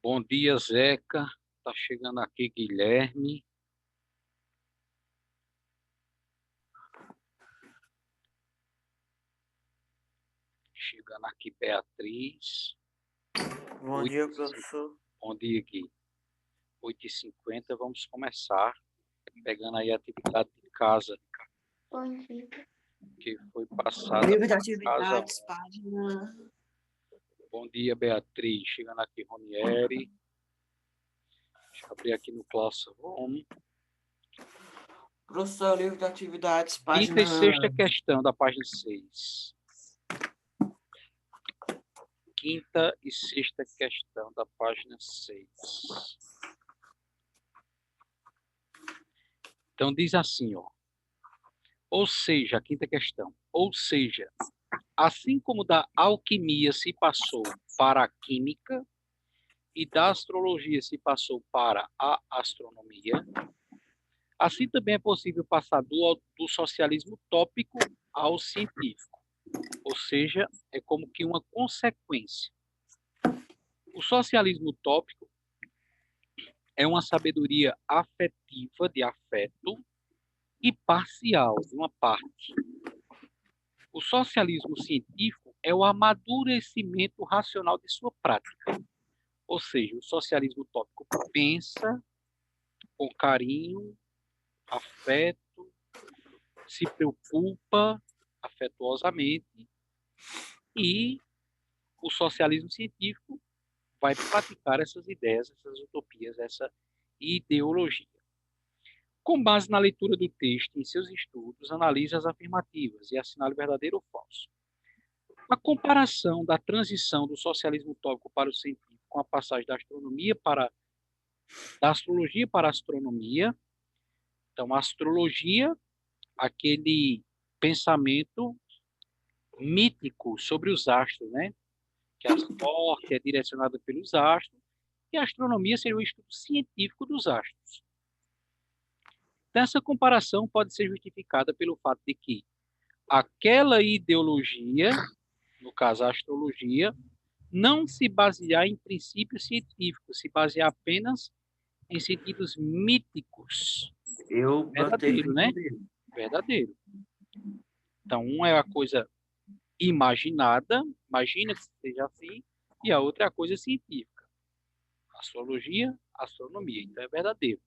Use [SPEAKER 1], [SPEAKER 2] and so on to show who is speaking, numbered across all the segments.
[SPEAKER 1] Bom dia, Zeca. Tá chegando aqui Guilherme. Chegando aqui Beatriz.
[SPEAKER 2] Bom
[SPEAKER 1] Oito
[SPEAKER 2] dia,
[SPEAKER 1] e cin-
[SPEAKER 2] professor.
[SPEAKER 1] Bom dia, Gui. 8h50, vamos começar. Pegando aí a atividade de casa
[SPEAKER 3] Bom dia.
[SPEAKER 1] que foi passada
[SPEAKER 2] Livro de
[SPEAKER 1] para casa.
[SPEAKER 2] atividades, página.
[SPEAKER 1] Bom dia, Beatriz. Chegando aqui Ronieri. Deixa eu abrir aqui no Classroom.
[SPEAKER 2] Professor, livro de atividades,
[SPEAKER 1] Quinta e
[SPEAKER 2] página.
[SPEAKER 1] sexta questão da página 6. Quinta e sexta questão da página 6. Então diz assim, ó. Ou seja, a quinta questão. Ou seja, assim como da alquimia se passou para a química e da astrologia se passou para a astronomia, assim também é possível passar do socialismo utópico ao científico. Ou seja, é como que uma consequência. O socialismo utópico é uma sabedoria afetiva, de afeto, e parcial, de uma parte. O socialismo científico é o amadurecimento racional de sua prática. Ou seja, o socialismo utópico pensa com carinho, afeto, se preocupa afetuosamente, e o socialismo científico vai praticar essas ideias, essas utopias, essa ideologia. Com base na leitura do texto e em seus estudos, analise as afirmativas e assinale verdadeiro ou falso. A comparação da transição do socialismo utópico para o científico com a passagem da astrologia para a astronomia. Então, a astrologia, aquele pensamento mítico sobre os astros, né? Que a sorte é direcionada pelos astros, e a astronomia seria o estudo científico dos astros. Então, essa comparação pode ser justificada pelo fato de que aquela ideologia, no caso a astrologia, não se basear em princípios científicos, se basear apenas em sentidos míticos.
[SPEAKER 2] Eu botei
[SPEAKER 1] Verdadeiro, né?
[SPEAKER 2] entender.
[SPEAKER 1] Verdadeiro. Então, uma é a coisa imaginada, imagina que seja assim, e a outra é a coisa científica. Astrologia, astronomia. Então, é verdadeiro.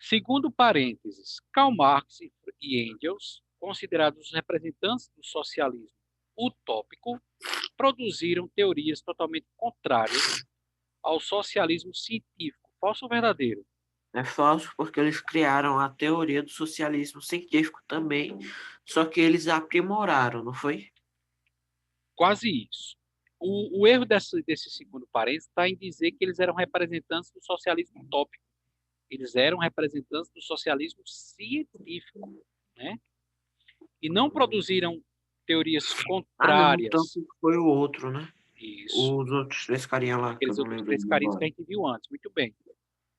[SPEAKER 1] Segundo parênteses, Karl Marx e Engels, considerados os representantes do socialismo utópico, produziram teorias totalmente contrárias ao socialismo científico. Falso ou verdadeiro?
[SPEAKER 2] É falso porque eles criaram a teoria do socialismo científico também, só que eles aprimoraram, não foi?
[SPEAKER 1] Quase isso. O erro desse segundo parênteses está em dizer que eles eram representantes do socialismo utópico. Eles eram representantes do socialismo científico, né? E não produziram teorias
[SPEAKER 2] Ah, não, tanto
[SPEAKER 1] contrárias.
[SPEAKER 2] que foi o outro, né?
[SPEAKER 1] Isso.
[SPEAKER 2] Os outros três carinha lá, que eu
[SPEAKER 1] Aqueles
[SPEAKER 2] não
[SPEAKER 1] outros
[SPEAKER 2] lembro
[SPEAKER 1] três
[SPEAKER 2] de
[SPEAKER 1] carinhas que a
[SPEAKER 2] agora.
[SPEAKER 1] gente viu antes. Muito bem.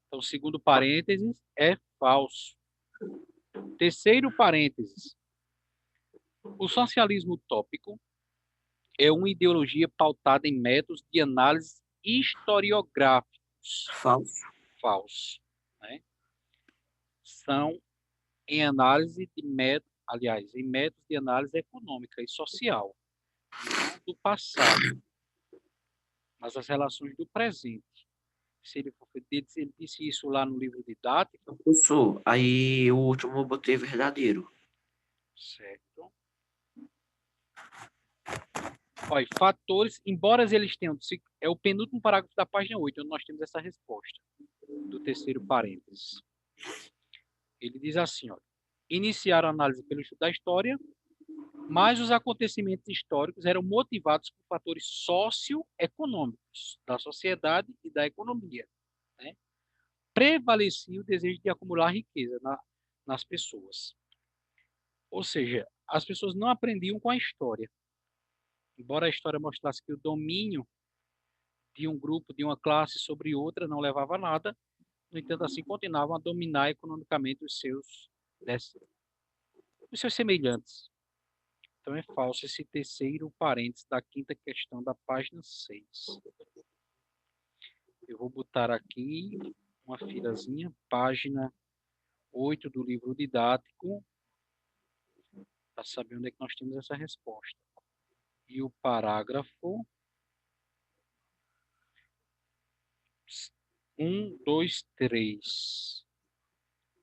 [SPEAKER 1] Então, segundo parênteses, é falso. Terceiro parênteses. O socialismo utópico é uma ideologia pautada em métodos de análise historiográficos.
[SPEAKER 2] Falso.
[SPEAKER 1] Falso, né? São em análise de métodos, aliás, em métodos de análise econômica e social, não do passado, mas as relações do presente. Se ele disse isso lá no livro didático,
[SPEAKER 2] Professor, aí o último eu botei verdadeiro.
[SPEAKER 1] certo? Olha, fatores, embora eles tenham, é o penúltimo parágrafo da página 8, onde nós temos essa resposta do terceiro parênteses. Ele diz assim, ó, iniciaram a análise pelo estudo da história, mas os acontecimentos históricos eram motivados por fatores socioeconômicos da sociedade e da economia, né? Prevalecia o desejo de acumular riqueza nas pessoas. Ou seja, as pessoas não aprendiam com a história. Embora a história mostrasse que o domínio de um grupo, de uma classe sobre outra, não levava a nada, no entanto, assim continuavam a dominar economicamente os seus semelhantes. Então é falso esse terceiro parênteses da quinta questão da página 6. Eu vou botar aqui uma filazinha, página 8 do livro didático, para saber onde é que nós temos essa resposta. E o parágrafo 1, 2, 3.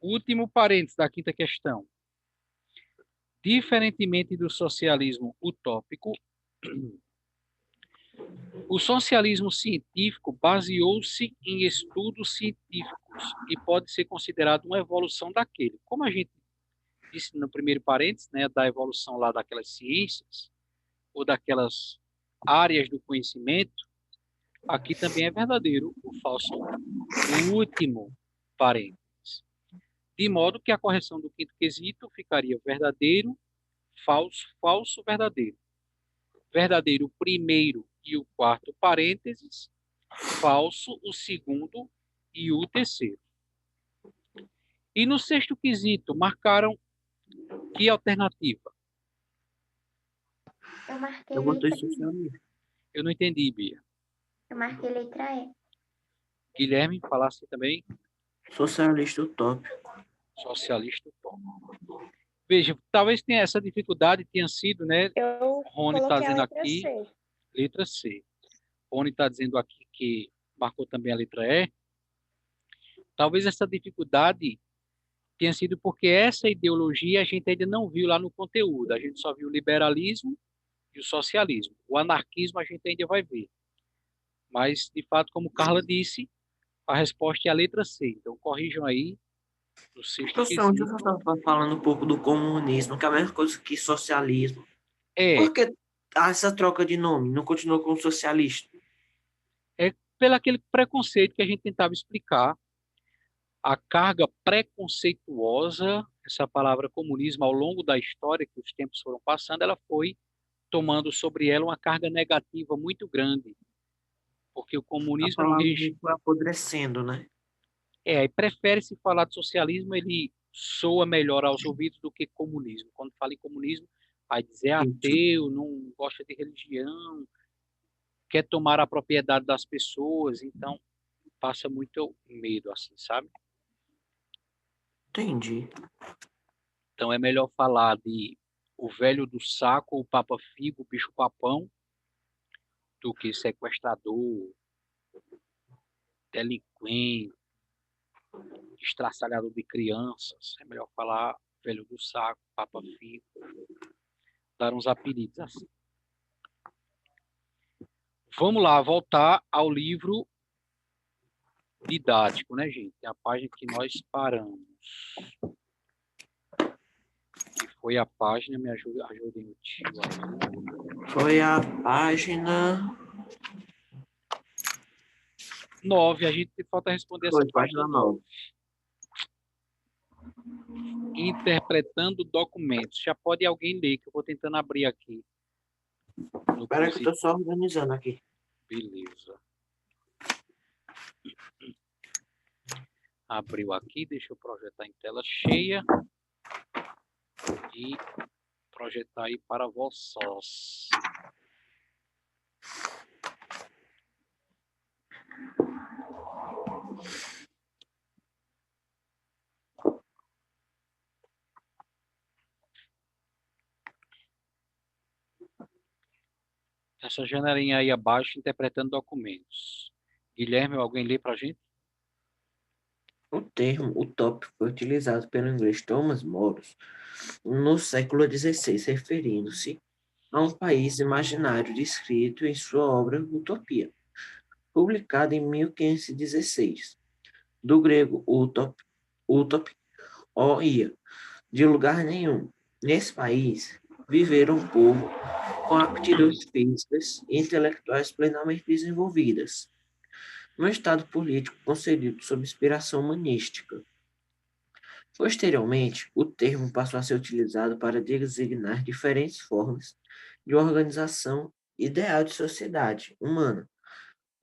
[SPEAKER 1] Último parênteses da quinta questão. Diferentemente do socialismo utópico, o socialismo científico baseou-se em estudos científicos e pode ser considerado uma evolução daquele. Como a gente disse no primeiro parênteses, né, da evolução lá daquelas ciências ou daquelas áreas do conhecimento, aqui também é verdadeiro o falso, o último parênteses. De modo que a correção do quinto quesito ficaria verdadeiro, falso, falso, verdadeiro. Verdadeiro o primeiro e o quarto parênteses, falso o segundo e o terceiro. E no sexto quesito, marcaram que alternativa?
[SPEAKER 3] Eu marquei
[SPEAKER 2] Eu botei
[SPEAKER 3] letra E.
[SPEAKER 2] socialismo.
[SPEAKER 1] Eu não entendi, Bia.
[SPEAKER 3] Eu marquei letra E.
[SPEAKER 1] Guilherme, falasse também?
[SPEAKER 2] Socialista utópico.
[SPEAKER 1] Socialista utópico. Veja, talvez tenha essa dificuldade, tenha sido, né?
[SPEAKER 3] Eu
[SPEAKER 1] Rony está
[SPEAKER 3] coloquei a
[SPEAKER 1] dizendo
[SPEAKER 3] letra
[SPEAKER 1] aqui,
[SPEAKER 3] C.
[SPEAKER 1] letra C. Rony está dizendo aqui que marcou também a letra E. Talvez essa dificuldade tenha sido porque essa ideologia a gente ainda não viu lá no conteúdo. A gente só viu o liberalismo e o socialismo. O anarquismo a gente ainda vai ver. Mas, de fato, como Carla disse, a resposta é a letra C. Então, corrijam aí no sexto
[SPEAKER 2] Professor, onde
[SPEAKER 1] quesito.
[SPEAKER 2] você estava falando um pouco do comunismo, que é a mesma coisa que socialismo.
[SPEAKER 1] É,
[SPEAKER 2] Por que essa troca de nome? Não continuou com socialista?
[SPEAKER 1] é pelo aquele preconceito que a gente tentava explicar, a carga preconceituosa, essa palavra comunismo, ao longo da história que os tempos foram passando, ela foi tomando sobre ela uma carga negativa muito grande, porque o
[SPEAKER 2] A
[SPEAKER 1] comunismo é um
[SPEAKER 2] palavra
[SPEAKER 1] regime.
[SPEAKER 2] foi apodrecendo, né?
[SPEAKER 1] E prefere-se falar de socialismo, ele soa melhor aos ouvidos do que comunismo. Quando fala em comunismo, vai dizer
[SPEAKER 2] Entendi.
[SPEAKER 1] ateu, não gosta de religião, quer tomar a propriedade das pessoas, então passa muito medo, assim, sabe?
[SPEAKER 2] Entendi.
[SPEAKER 1] Então é melhor falar de o velho do saco, o Papa Figo, o bicho papão, do que sequestrador, delinquente, estraçalhador de crianças. É melhor falar velho do saco, Papa Figo, dar uns apelidos assim. Vamos lá, voltar ao livro didático, né, gente? É a página que nós paramos. Que foi a página, me ajudem o tio aí.
[SPEAKER 2] Foi a página.
[SPEAKER 1] 9, a gente falta responder essa
[SPEAKER 2] Foi,
[SPEAKER 1] página
[SPEAKER 2] página
[SPEAKER 1] 9.
[SPEAKER 2] 9.
[SPEAKER 1] Interpretando documentos. Já pode alguém ler, que eu vou tentando abrir aqui. No
[SPEAKER 2] Espera que eu
[SPEAKER 1] quesito.
[SPEAKER 2] tô só organizando aqui.
[SPEAKER 1] Beleza. Abriu aqui, deixa eu projetar em tela cheia. E projetar aí para vossos. Essa janelinha aí abaixo, interpretando documentos. Guilherme, alguém lê para a gente?
[SPEAKER 2] O termo utópico foi utilizado pelo inglês Thomas Moros no século XVI, referindo-se a um país imaginário descrito em sua obra Utopia, publicada em 1516, do grego utop, ou ia, de lugar nenhum. Nesse país, viveram um povo com aptidões físicas e intelectuais plenamente desenvolvidas, num estado político concedido sob inspiração humanística. Posteriormente, o termo passou a ser utilizado para designar diferentes formas de organização ideal de sociedade humana.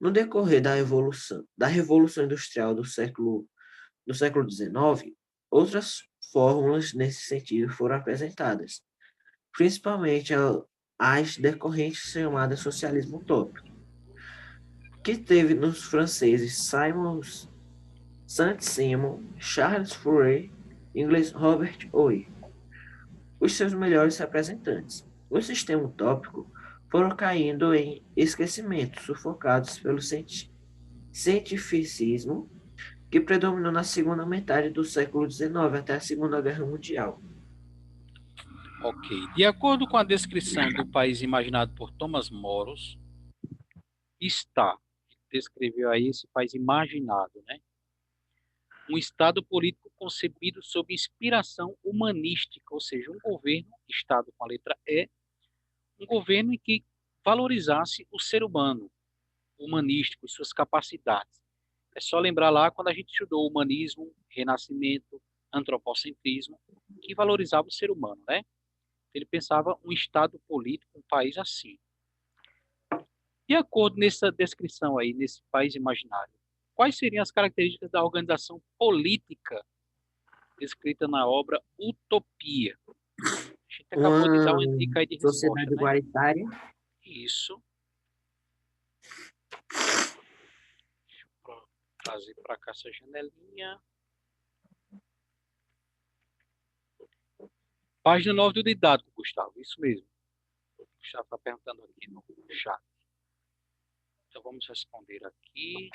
[SPEAKER 2] No decorrer da Revolução Industrial do século XIX, outras fórmulas nesse sentido foram apresentadas, principalmente as decorrentes chamadas socialismo utópico. que teve nos franceses Simon Saint-Simon, Charles Fourier e inglês Robert Owen, os seus melhores representantes. O sistema utópico foram caindo em esquecimento, sufocados pelo cientificismo que predominou na segunda metade do século XIX até a Segunda Guerra Mundial.
[SPEAKER 1] Ok. De acordo com a descrição do país imaginado por Thomas Moros, descreveu aí esse país imaginado, né? Um Estado político concebido sob inspiração humanística, ou seja, um governo, Estado com a letra E, um governo em que valorizasse o ser humano, humanístico, suas capacidades. É só lembrar lá quando a gente estudou humanismo, renascimento, antropocentrismo, que valorizava o ser humano, né? Ele pensava um Estado político, um país assim. De acordo nessa descrição aí, nesse país imaginário, quais seriam as características da organização política descrita na obra Utopia? A gente acabou de dar
[SPEAKER 2] Uma
[SPEAKER 1] uma dica aí de resposta,
[SPEAKER 2] sociedade
[SPEAKER 1] né?
[SPEAKER 2] igualitária,
[SPEAKER 1] Isso. Deixa eu trazer para cá essa janelinha. Página 9 do didático, Gustavo. Isso mesmo. O Gustavo está perguntando aqui no chat. Então vamos responder aqui.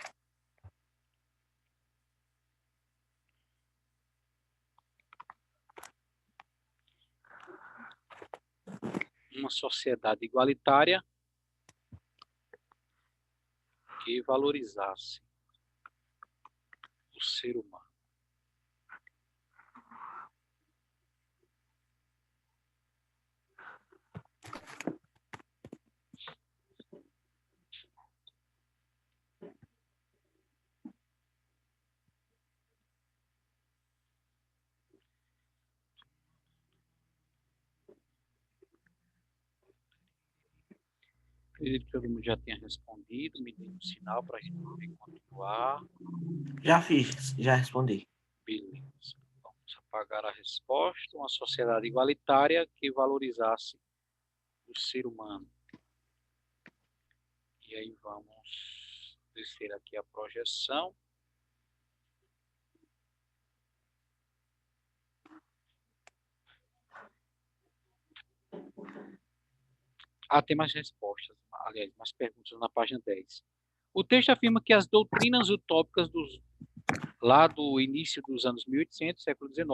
[SPEAKER 1] Uma sociedade igualitária que valorizasse o ser humano. Acredito que todo mundo já tenha respondido. Me dê um sinal para a gente poder continuar.
[SPEAKER 2] já fiz, já respondi.
[SPEAKER 1] Beleza. Vamos apagar a resposta. Uma sociedade igualitária que valorizasse o ser humano. E aí vamos descer aqui a projeção. Tem mais respostas, aliás, mais perguntas na página 10. O texto afirma que as doutrinas utópicas lá do início dos anos 1800, século XIX,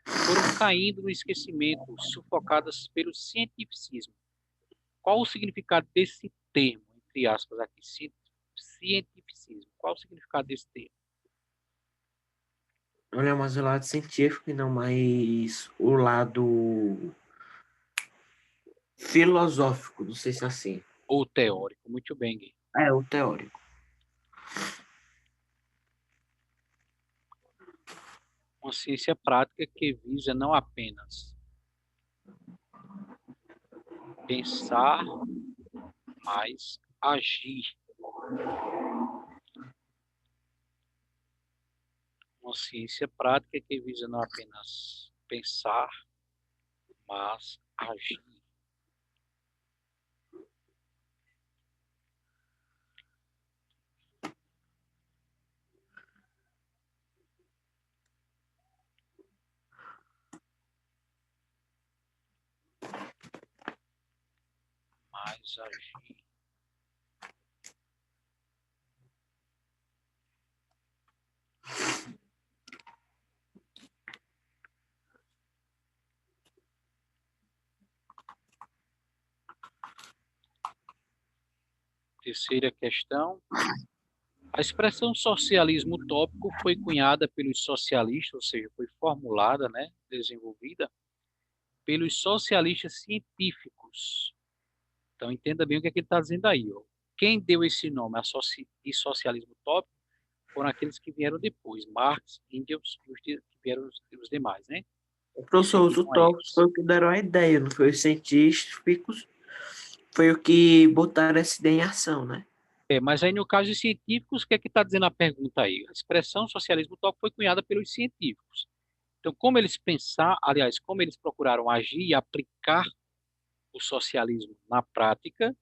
[SPEAKER 1] foram caindo no esquecimento, sufocadas pelo cientificismo. Qual o significado desse termo, entre aspas, aqui, cientificismo? Qual o significado desse termo?
[SPEAKER 2] Olha, mais o lado científico e não mais o lado filosófico, não sei se é assim.
[SPEAKER 1] Ou teórico? Muito bem, Gui.
[SPEAKER 2] É, o teórico.
[SPEAKER 1] Uma ciência prática que visa não apenas pensar, mas agir. Uma ciência prática que visa não apenas pensar, mas agir. Mas agir. Terceira questão. A expressão socialismo utópico foi cunhada pelos socialistas, ou seja, foi formulada, né, desenvolvida pelos socialistas científicos. Então, entenda bem o que é que ele está dizendo aí. Ó. Quem deu esse nome de socialismo utópico foram aqueles que vieram depois, Marx, Engels e que vieram os demais, né?
[SPEAKER 2] Professor, os
[SPEAKER 1] Seguiram a
[SPEAKER 2] utópicos
[SPEAKER 1] eles.
[SPEAKER 2] foi o que deram a ideia, não foi os científicos, foi o que botaram essa ideia em ação, né?
[SPEAKER 1] Mas aí, no caso dos científicos, o que é que está dizendo a pergunta aí? A expressão socialismo utópico foi cunhada pelos científicos. Então, como eles pensaram, aliás, como eles procuraram agir e aplicar o socialismo na prática,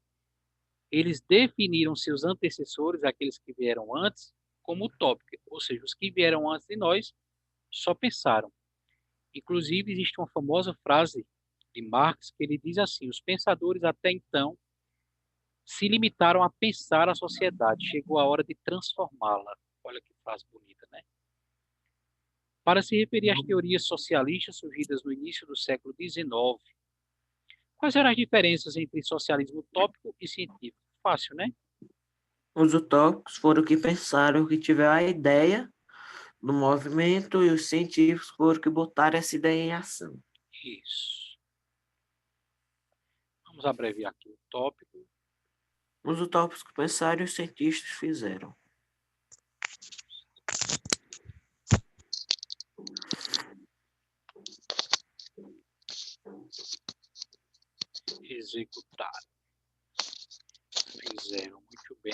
[SPEAKER 1] eles definiram seus antecessores, aqueles que vieram antes, como utópicos, ou seja, os que vieram antes de nós só pensaram. Inclusive, existe uma famosa frase de Marx que ele diz assim: os pensadores até então se limitaram a pensar a sociedade, chegou a hora de transformá-la. Olha que frase bonita, né? Para se referir às teorias socialistas surgidas no início do século XIX, quais eram as diferenças entre socialismo utópico e científico? Fácil, né?
[SPEAKER 2] Os utópicos foram que pensaram, que tiveram a ideia do movimento, e os científicos foram que botaram essa ideia em ação.
[SPEAKER 1] Isso. Vamos abreviar aqui o tópico.
[SPEAKER 2] Os utópicos que pensaram e os cientistas fizeram.
[SPEAKER 1] Executar. Fizeram muito bem.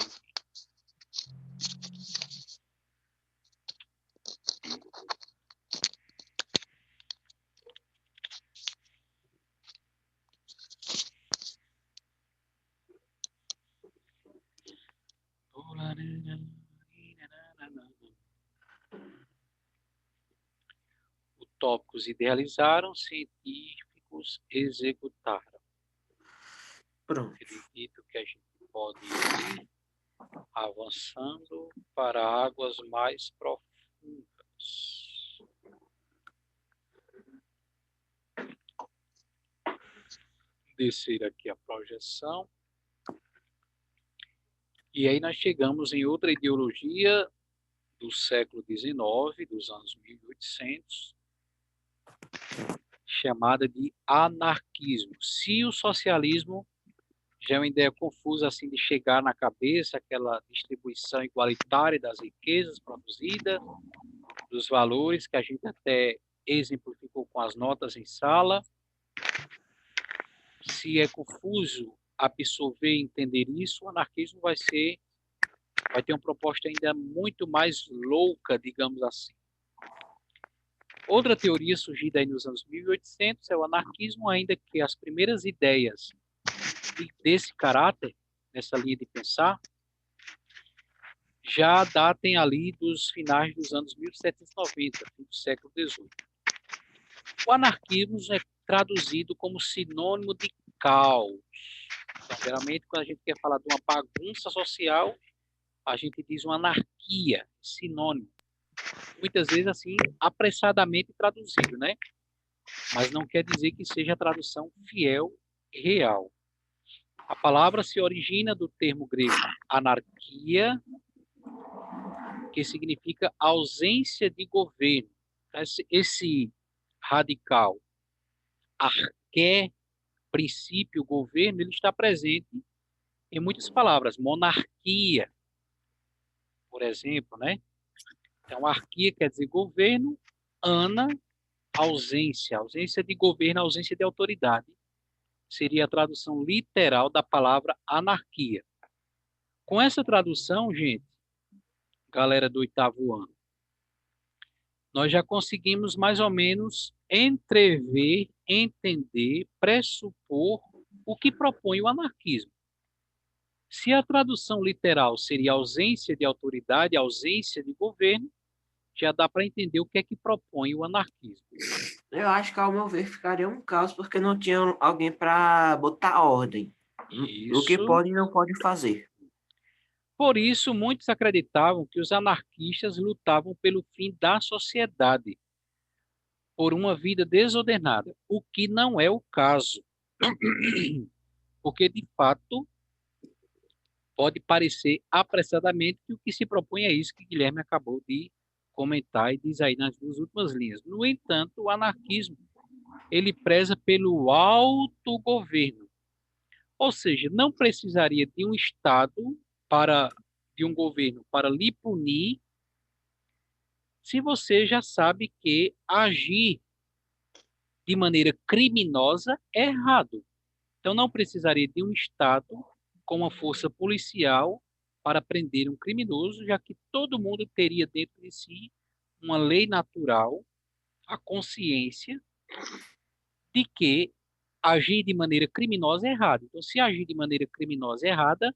[SPEAKER 1] Utópicos idealizaram, científicos executaram.
[SPEAKER 2] Pronto.
[SPEAKER 1] Acredito que a gente pode ir avançando para águas mais profundas. Descer aqui a projeção. E aí nós chegamos em outra ideologia do século XIX, dos anos 1800, chamada de anarquismo. Se o socialismo já é uma ideia confusa assim de chegar na cabeça, aquela distribuição igualitária das riquezas produzidas, dos valores que a gente até exemplificou com as notas em sala. Se é confuso absorver e entender isso, o anarquismo vai ter uma proposta ainda muito mais louca, digamos assim. Outra teoria surgida aí nos anos 1800 é o anarquismo, ainda que as primeiras ideias desse caráter, nessa linha de pensar, já datem ali dos finais dos anos 1790, fim do século XVIII. O anarquismo é traduzido como sinônimo de caos. Então, geralmente, quando a gente quer falar de uma bagunça social, a gente diz uma anarquia, sinônimo. Muitas vezes, assim, apressadamente traduzido, né? Mas não quer dizer que seja a tradução fiel e real. A palavra se origina do termo grego anarquia, que significa ausência de governo. Esse radical, arqué, princípio, governo, ele está presente em muitas palavras. Monarquia, por exemplo, né? Então, arquia quer dizer governo, ana, ausência de governo, ausência de autoridade. Seria a tradução literal da palavra anarquia. Com essa tradução, gente, galera do 8º ano, nós já conseguimos mais ou menos entrever, entender, pressupor o que propõe o anarquismo. Se a tradução literal seria ausência de autoridade, ausência de governo, já dá para entender o que é que propõe o anarquismo.
[SPEAKER 2] Eu acho que, ao meu ver, ficaria um caos, porque não tinha alguém para botar ordem. O que
[SPEAKER 1] Isso.
[SPEAKER 2] pode e não pode fazer.
[SPEAKER 1] Por isso, muitos acreditavam que os anarquistas lutavam pelo fim da sociedade, por uma vida desordenada, o que não é o caso. Porque, de fato, pode parecer apressadamente que o que se propõe é isso que Guilherme acabou de comentar e diz aí nas duas últimas linhas. No entanto, o anarquismo, ele preza pelo autogoverno. Ou seja, não precisaria de um Estado de um governo para lhe punir, se você já sabe que agir de maneira criminosa é errado. Então, não precisaria de um Estado com uma força policial para prender um criminoso, já que todo mundo teria dentro de si uma lei natural, a consciência de que agir de maneira criminosa é errado. Então, se agir de maneira criminosa é errada,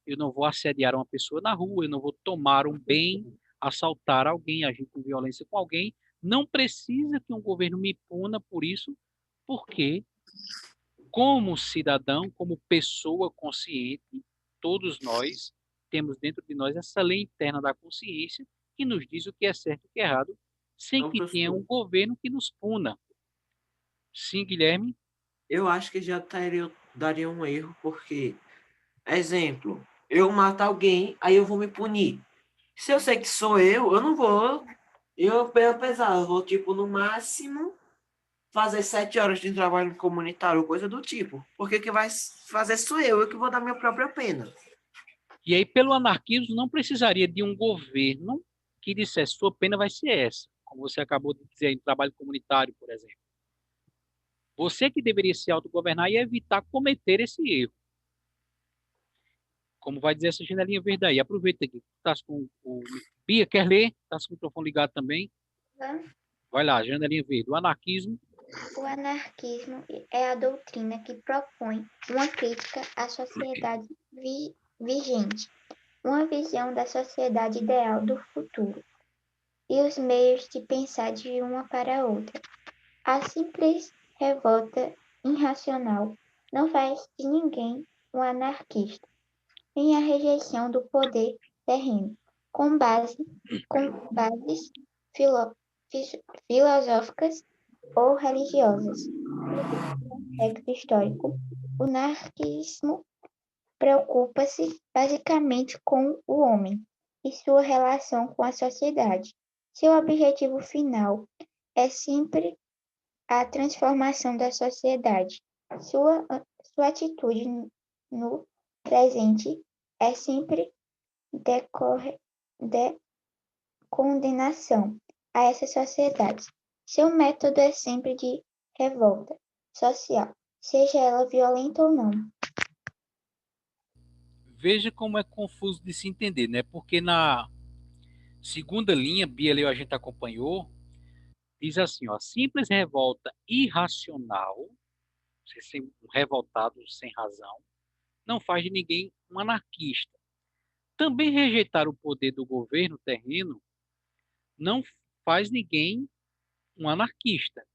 [SPEAKER 1] eu não vou assediar uma pessoa na rua, eu não vou tomar um bem, assaltar alguém, agir com violência com alguém. Não precisa que um governo me puna por isso, porque, como cidadão, como pessoa consciente, todos nós temos dentro de nós essa lei interna da consciência que nos diz o que é certo e o que é errado, sem
[SPEAKER 2] Então,
[SPEAKER 1] que tenha
[SPEAKER 2] professor,
[SPEAKER 1] um governo que nos puna. Sim, Guilherme?
[SPEAKER 2] eu acho que daria um erro, porque, exemplo, eu mato alguém, aí eu vou me punir. Se eu sei que sou eu não vou. Eu, apesar, eu vou, tipo, no máximo, fazer 7 horas de trabalho comunitário, coisa do tipo. Porque que vai fazer sou eu que vou dar minha própria pena.
[SPEAKER 1] E aí, pelo anarquismo, não precisaria de um governo que dissesse sua pena vai ser essa, como você acabou de dizer em trabalho comunitário, por exemplo. Você que deveria se autogovernar e evitar cometer esse erro. Como vai dizer essa janelinha verde aí. Aproveita aqui. Tá com o Bia, quer ler? Está com o microfone ligado também. Vai lá, janelinha verde. O anarquismo.
[SPEAKER 3] O anarquismo é a doutrina que propõe uma crítica à sociedade vigente, uma visão da sociedade ideal do futuro e os meios de pensar de uma para outra. A simples revolta irracional não faz de ninguém um anarquista, nem a rejeição do poder terreno, com bases filo- filosóficas ou religiosas. No contexto histórico, o anarquismo preocupa-se basicamente com o homem e sua relação com a sociedade. Seu objetivo final é sempre a transformação da sociedade. Sua, sua atitude no presente é sempre de condenação a essa sociedade. Seu método é sempre de revolta social, seja ela violenta ou não.
[SPEAKER 1] Veja como é confuso de se entender, né? Porque na segunda linha, Bia leu, a gente acompanhou, diz assim, ó, simples revolta irracional, você ser um revoltado sem razão, não faz de ninguém um anarquista. Também rejeitar o poder do governo terreno não faz ninguém um anarquista,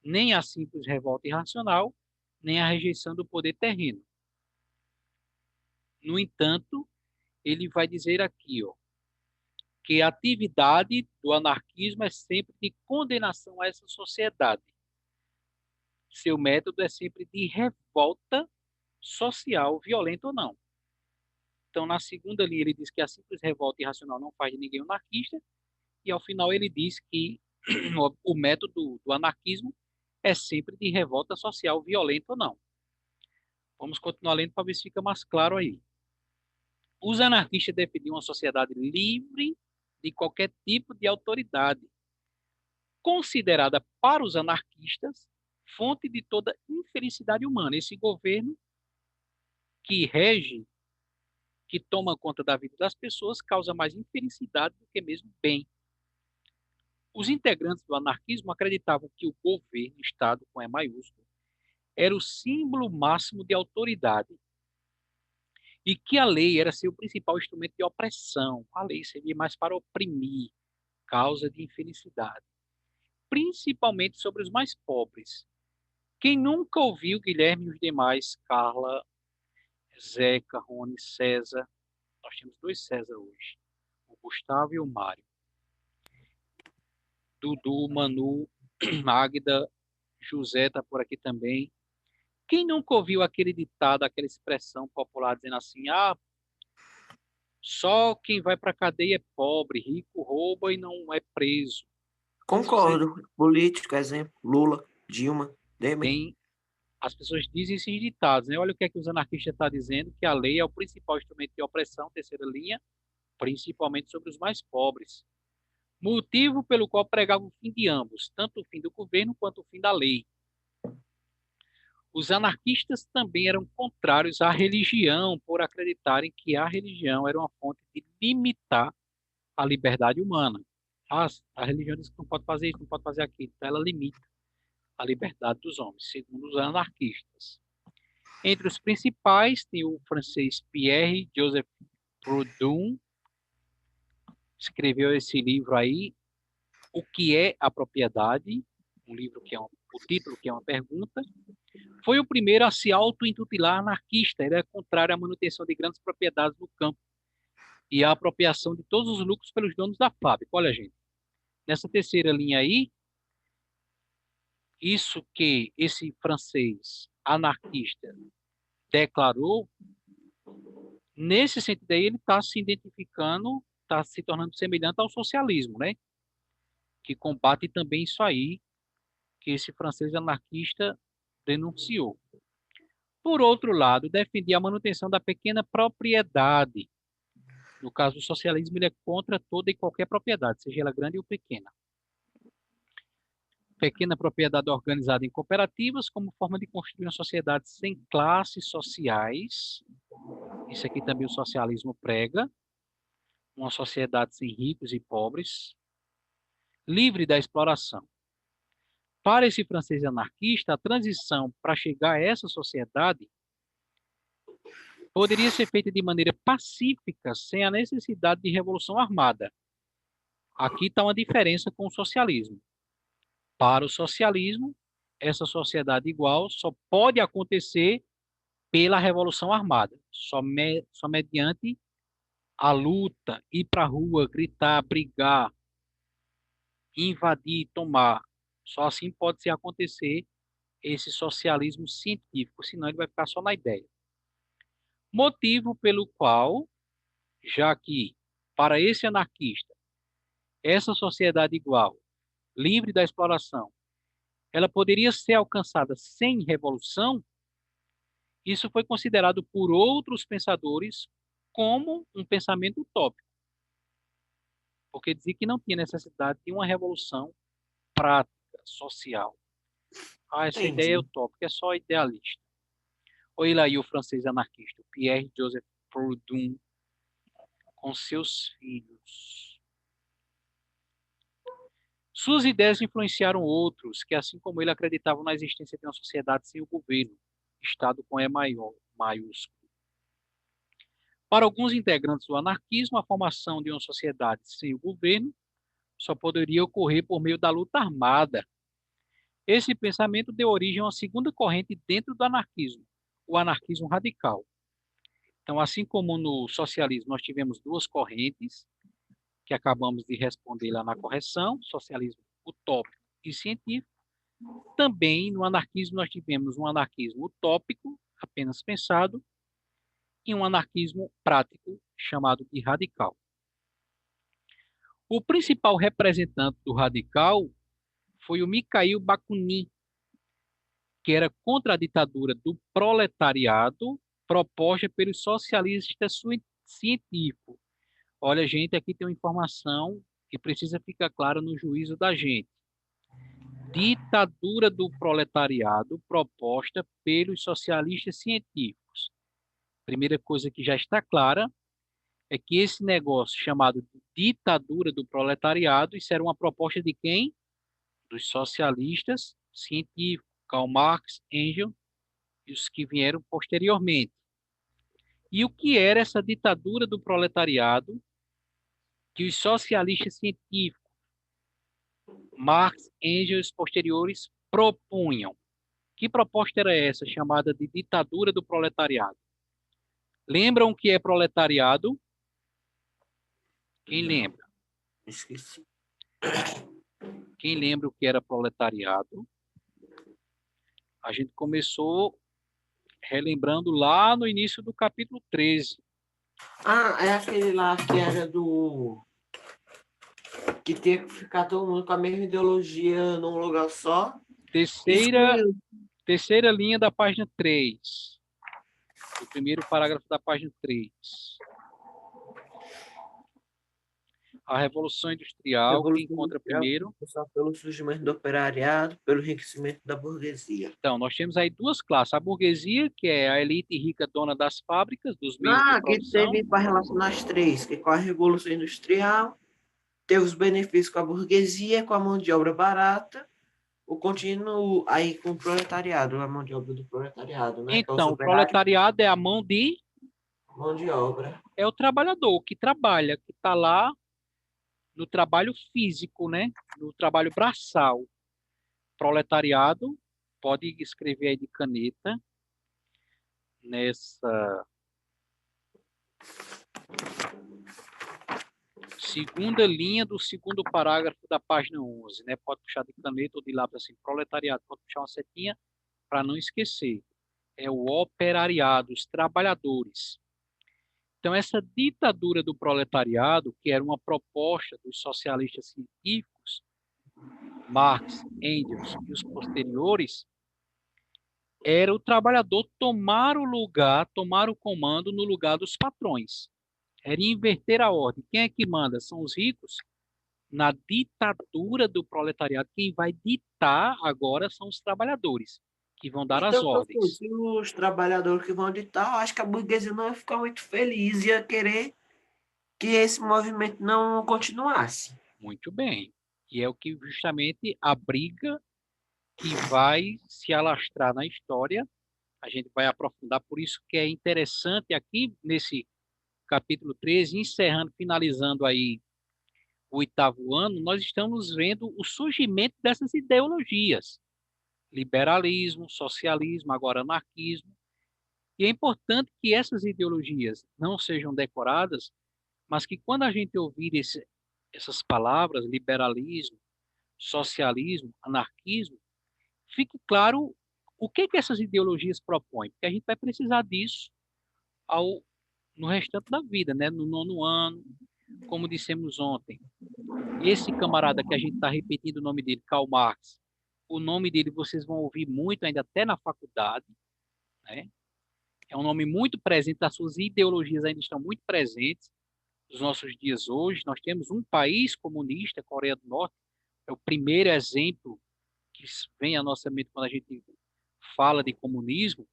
[SPEAKER 1] nem a simples revolta irracional, nem a rejeição do poder terreno. No entanto, ele vai dizer aqui, ó, que a atividade do anarquismo é sempre de condenação a essa sociedade. Seu método é sempre de revolta social, violenta ou não. Então, na segunda linha, ele diz que a simples revolta irracional não faz de ninguém um anarquista, e ao final ele diz que o método do anarquismo é sempre de revolta social, violenta ou não. Vamos continuar lendo para ver se fica mais claro aí. Os anarquistas defendiam uma sociedade livre de qualquer tipo de autoridade, considerada para os anarquistas fonte de toda infelicidade humana. Esse governo que rege, que toma conta da vida das pessoas, causa mais infelicidade do que mesmo bem. Os integrantes do anarquismo acreditavam que o governo, Estado com E maiúsculo, era o símbolo máximo de autoridade e que a lei era seu principal instrumento de opressão. A lei servia mais para oprimir, causa de infelicidade, principalmente sobre os mais pobres. Quem nunca ouviu Guilherme e os demais, Carla, Zeca, Rony, César, nós temos dois César hoje, o Gustavo e o Mário, Dudu, Manu, Magda, José está por aqui também. Quem nunca ouviu aquele ditado, aquela expressão popular dizendo assim, ah, só quem vai para a cadeia é pobre, rico rouba e não é preso. Se você
[SPEAKER 2] Concordo. Político, exemplo, Lula, Dilma, Temer.
[SPEAKER 1] tem, as pessoas dizem esses ditados, né? Olha o que é que os anarquistas estão dizendo, que a lei é o principal instrumento de opressão, terceira linha, principalmente sobre os mais pobres. Motivo pelo qual pregava o fim de ambos, tanto o fim do governo quanto o fim da lei. Os anarquistas também eram contrários à religião, por acreditarem que a religião era uma fonte de limitar a liberdade humana. A religião diz que não pode fazer isso, não pode fazer aquilo, então ela limita a liberdade dos homens, segundo os anarquistas. Entre os principais tem o francês Pierre-Joseph Proudhon, escreveu esse livro aí, O que é a Propriedade, um livro que é o título que é uma pergunta. Foi o primeiro a se auto-intitular anarquista. Ele é contrário à manutenção de grandes propriedades no campo e à apropriação de todos os lucros pelos donos da fábrica. Olha, gente, nessa terceira linha aí, isso que esse francês anarquista declarou, nesse sentido aí, ele está se identificando, está se tornando semelhante ao socialismo, né? Que combate também isso aí que esse francês anarquista denunciou. Por outro lado, defendia a manutenção da pequena propriedade. No caso do socialismo, ele é contra toda e qualquer propriedade, seja ela grande ou pequena. Pequena propriedade organizada em cooperativas como forma de construir uma sociedade sem classes sociais. Isso aqui também o socialismo prega. Uma sociedade sem ricos e pobres, livre da exploração. Para esse francês anarquista, a transição para chegar a essa sociedade poderia ser feita de maneira pacífica, sem a necessidade de revolução armada. Aqui está uma diferença com o socialismo. Para o socialismo, essa sociedade igual só pode acontecer pela revolução armada, só mediante a luta, ir para a rua, gritar, brigar, invadir, tomar. Só assim pode se acontecer esse socialismo científico, senão ele vai ficar só na ideia. Motivo pelo qual, já que para esse anarquista, essa sociedade igual, livre da exploração, ela poderia ser alcançada sem revolução, isso foi considerado por outros pensadores como um pensamento utópico, porque dizia que não tinha necessidade de uma revolução prática, social. Essa ideia é utópica, é só idealista. Olha aí o francês anarquista, Pierre-Joseph Proudhon, com seus filhos. Suas ideias influenciaram outros que, assim como ele, acreditavam na existência de uma sociedade sem o governo, Estado com E maiúsculo. Para alguns integrantes do anarquismo, a formação de uma sociedade sem o governo só poderia ocorrer por meio da luta armada. Esse pensamento deu origem a uma segunda corrente dentro do anarquismo, o anarquismo radical. Então, assim como no socialismo nós tivemos duas correntes, que acabamos de responder lá na correção, socialismo utópico e científico, também no anarquismo nós tivemos um anarquismo utópico, apenas pensado, e um anarquismo prático, chamado de radical. O principal representante do radical foi o Mikhail Bakunin, que era contra a ditadura do proletariado proposta pelos socialistas científicos. Olha, gente, aqui tem uma informação que precisa ficar clara no juízo da gente. Ditadura do proletariado proposta pelos socialistas científicos. Primeira coisa que já está clara é que esse negócio chamado de ditadura do proletariado, isso era uma proposta de quem? Dos socialistas científicos, Karl Marx, Engels e os que vieram posteriormente. E o que era essa ditadura do proletariado que os socialistas científicos, Marx, Engels e posteriores, propunham? Que proposta era essa, chamada de ditadura do proletariado? Lembram o que é proletariado? Quem lembra?
[SPEAKER 2] Esqueci.
[SPEAKER 1] Quem lembra o que era proletariado? A gente começou relembrando lá no início do capítulo 13.
[SPEAKER 2] Ah, é aquele lá que era do... que tinha que ficar todo mundo com a mesma ideologia num lugar só.
[SPEAKER 1] Terceira linha da página 3. O primeiro parágrafo da página 3. A Revolução Industrial, que encontra primeiro...
[SPEAKER 2] Pelo surgimento do operariado, pelo enriquecimento da burguesia.
[SPEAKER 1] Então, nós temos aí duas classes. A burguesia, que é a elite rica dona das fábricas, dos meios de produção.
[SPEAKER 2] Que teve para relacionar as três, que com a Revolução Industrial, teve os benefícios com a burguesia, com a mão de obra barata, o contínuo aí com o proletariado, a mão de obra do proletariado, né? Que é os
[SPEAKER 1] Então, o
[SPEAKER 2] operários,
[SPEAKER 1] proletariado é a mão de...
[SPEAKER 2] mão de obra.
[SPEAKER 1] É o trabalhador que trabalha, que está lá no trabalho físico, né? No trabalho braçal. Proletariado, pode escrever aí de caneta, nessa segunda linha do segundo parágrafo da página 11, né? Pode puxar de caneta ou de lápis assim, proletariado, pode puxar uma setinha para não esquecer. É o operariado, os trabalhadores. Então, essa ditadura do proletariado, que era uma proposta dos socialistas científicos, Marx, Engels e os posteriores, era o trabalhador tomar o lugar, tomar o comando no lugar dos patrões. Era inverter a ordem. Quem é que manda? São os ricos. Na ditadura do proletariado, quem vai ditar agora são os trabalhadores, que vão dar as
[SPEAKER 2] Então, professor,
[SPEAKER 1] ordens.
[SPEAKER 2] se os trabalhadores que vão ditar, eu acho que a burguesia não ia ficar muito feliz, ia querer que esse movimento não continuasse.
[SPEAKER 1] Muito bem. E é o que justamente a briga que vai se alastrar na história, a gente vai aprofundar, por isso que é interessante aqui nesse capítulo 13, encerrando, finalizando aí o oitavo ano, nós estamos vendo o surgimento dessas ideologias, liberalismo, socialismo, agora anarquismo, e é importante que essas ideologias não sejam decoradas, mas que quando a gente ouvir essas palavras, liberalismo, socialismo, anarquismo, fique claro o que que essas ideologias propõem, porque a gente vai precisar disso ao, no restante da vida, né? No nono ano, como dissemos ontem. Esse camarada que a gente está repetindo o nome dele, Karl Marx, o nome dele vocês vão ouvir muito ainda até na faculdade, né? É um nome muito presente, as suas ideologias ainda estão muito presentes nos nossos dias hoje. Nós temos um país comunista, a Coreia do Norte, é o primeiro exemplo que vem à nossa mente quando a gente fala de comunismo,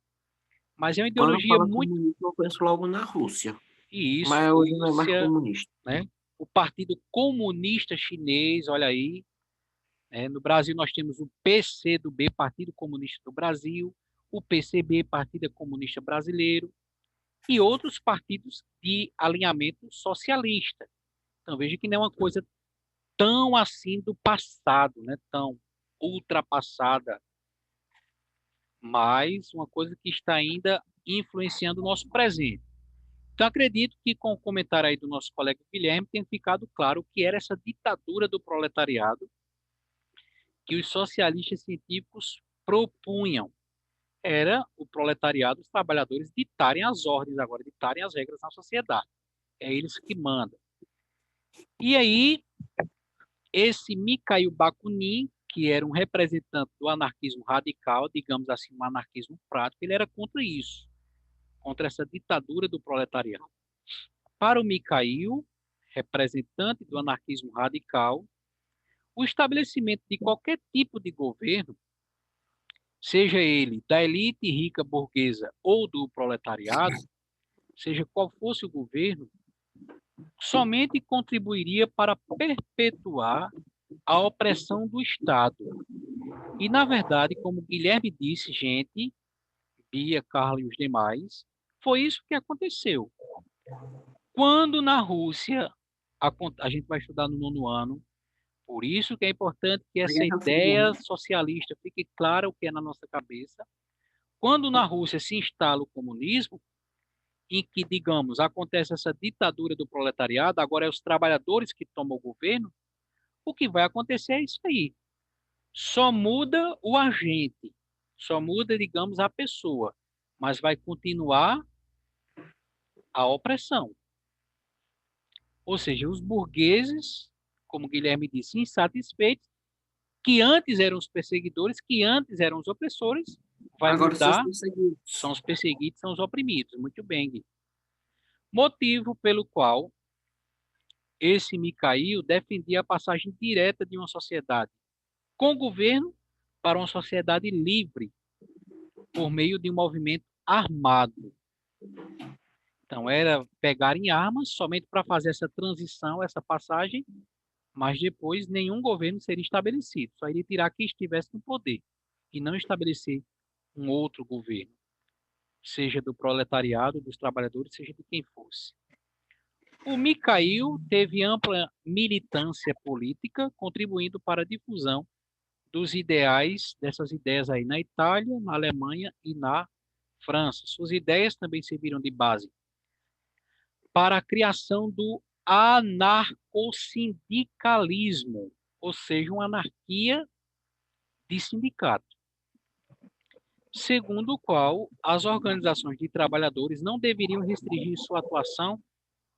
[SPEAKER 1] mas é uma
[SPEAKER 2] Quando
[SPEAKER 1] ideologia
[SPEAKER 2] fala
[SPEAKER 1] muito...
[SPEAKER 2] comunismo, eu penso logo na Rússia.
[SPEAKER 1] E isso,
[SPEAKER 2] Mas hoje não é mais
[SPEAKER 1] Rússia,
[SPEAKER 2] comunista.
[SPEAKER 1] né? O Partido Comunista Chinês, olha aí, né? No Brasil nós temos o PCdoB, Partido Comunista do Brasil, o PCB, Partido Comunista Brasileiro, e outros partidos de alinhamento socialista. Então veja que não é uma coisa tão assim do passado, né? Tão ultrapassada, mas uma coisa que está ainda influenciando o nosso presente. Então, acredito que com o comentário aí do nosso colega Guilherme tenha ficado claro o que era essa ditadura do proletariado que os socialistas científicos propunham. Era o proletariado, os trabalhadores ditarem as ordens agora, ditarem as regras na sociedade. É eles que mandam. E aí, esse Mikhail Bakunin, que era um representante do anarquismo radical, digamos assim, um anarquismo prático, ele era contra isso, contra essa ditadura do proletariado. Para o Mikhail, representante do anarquismo radical, o estabelecimento de qualquer tipo de governo, seja ele da elite rica burguesa ou do proletariado, seja qual fosse o governo, somente contribuiria para perpetuar a opressão do Estado. E, na verdade, como Guilherme disse, gente, Bia, Carla e os demais, foi isso que aconteceu. Quando na Rússia, a gente vai estudar no nono ano, por isso que é importante que
[SPEAKER 2] A
[SPEAKER 1] essa
[SPEAKER 2] Guerra Fria,
[SPEAKER 1] ideia
[SPEAKER 2] né?
[SPEAKER 1] socialista fique clara o que é na nossa cabeça. Quando na Rússia se instala o comunismo, em que, digamos, acontece essa ditadura do proletariado, agora é os trabalhadores que tomam o governo, o que vai acontecer é isso aí. Só muda o agente, só muda, digamos, a pessoa, mas vai continuar a opressão. Ou seja, os burgueses, como Guilherme disse, insatisfeitos, que antes eram os perseguidores, que antes eram os opressores, vai
[SPEAKER 2] Agora são os
[SPEAKER 1] mudar,
[SPEAKER 2] perseguidos.
[SPEAKER 1] são os perseguidos, são os oprimidos. Muito bem, Gui. Motivo pelo qual esse Mikhail defendia a passagem direta de uma sociedade com governo para uma sociedade livre, por meio de um movimento armado. Então, era pegar em armas somente para fazer essa transição, essa passagem, mas depois nenhum governo seria estabelecido, só iria tirar quem estivesse no poder e não estabelecer um outro governo, seja do proletariado, dos trabalhadores, seja de quem fosse. O Mikhail teve ampla militância política, contribuindo para a difusão dos ideais, dessas ideias aí na Itália, na Alemanha e na França. Suas ideias também serviram de base para a criação do anarcossindicalismo, ou seja, uma anarquia de sindicato, segundo o qual as organizações de trabalhadores não deveriam restringir sua atuação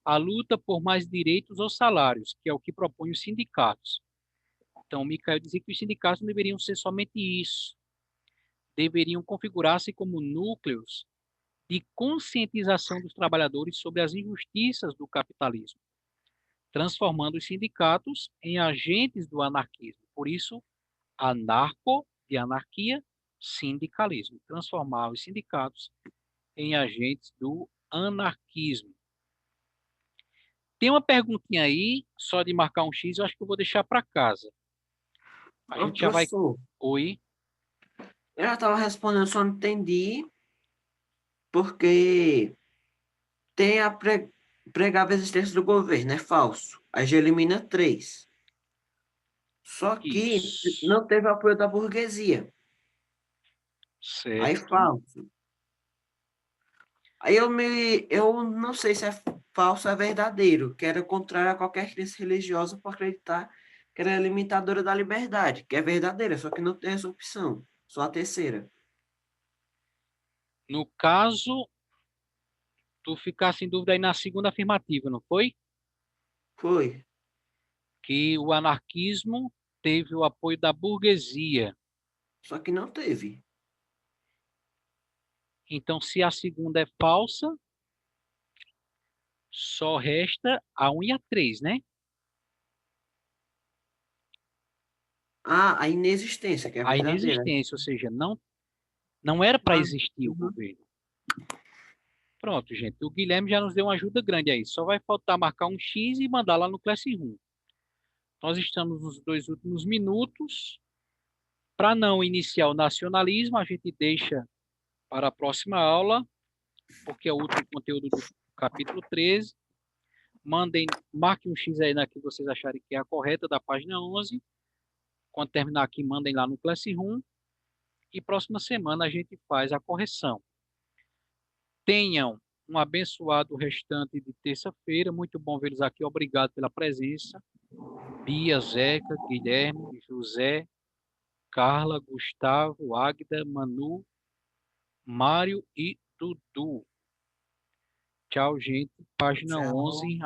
[SPEAKER 1] à luta por mais direitos ou salários, que é o que propõem os sindicatos. Então, Mikhail dizia que os sindicatos não deveriam ser somente isso, deveriam configurar-se como núcleos de conscientização dos trabalhadores sobre as injustiças do capitalismo, transformando os sindicatos em agentes do anarquismo. Por isso, anarco, de anarquia, sindicalismo. Transformar os sindicatos em agentes do anarquismo. Tem uma perguntinha aí, só de marcar um X, eu acho que eu vou deixar para casa. A
[SPEAKER 2] Ô,
[SPEAKER 1] gente já vai...
[SPEAKER 2] professor,
[SPEAKER 1] Oi?
[SPEAKER 2] eu já estava respondendo, só não entendi, porque tem a pregava a existência do governo, é falso. Aí já elimina 3. Só que
[SPEAKER 1] Isso.
[SPEAKER 2] não teve apoio da burguesia. Aí
[SPEAKER 1] Certo.
[SPEAKER 2] falso. Aí eu não sei se é falso ou é verdadeiro, que era contrário a qualquer crença religiosa por acreditar que era limitadora da liberdade, que é verdadeira, só que não tem essa opção, só a terceira.
[SPEAKER 1] No caso, tu ficasse em dúvida aí na segunda afirmativa, não foi?
[SPEAKER 2] Foi,
[SPEAKER 1] Que o anarquismo teve o apoio da burguesia.
[SPEAKER 2] só que não teve.
[SPEAKER 1] Então, se a segunda é falsa, só resta a 1 e a 3, né?
[SPEAKER 2] Ah, a inexistência, que é
[SPEAKER 1] A
[SPEAKER 2] verdadeira.
[SPEAKER 1] inexistência, ou seja, não era para
[SPEAKER 2] Ah,
[SPEAKER 1] existir o
[SPEAKER 2] uhum.
[SPEAKER 1] governo. Pronto, gente. O Guilherme já nos deu uma ajuda grande aí. Só vai faltar marcar um X e mandar lá no Classroom. Nós estamos nos 2 últimos minutos. Para não iniciar o nacionalismo, a gente deixa para a próxima aula, porque é o último conteúdo do capítulo 13. Marque um X aí na que vocês acharem que é a correta da página 11. Quando terminar aqui, mandem lá no Classroom. E próxima semana a gente faz a correção. Tenham um abençoado restante de terça-feira. Muito bom vê-los aqui. Obrigado pela presença. Bia, Zeca, Guilherme, José, Carla, Gustavo, Águida, Manu, Mário e Dudu. Tchau, gente. Página
[SPEAKER 2] Tchau.
[SPEAKER 1] 11.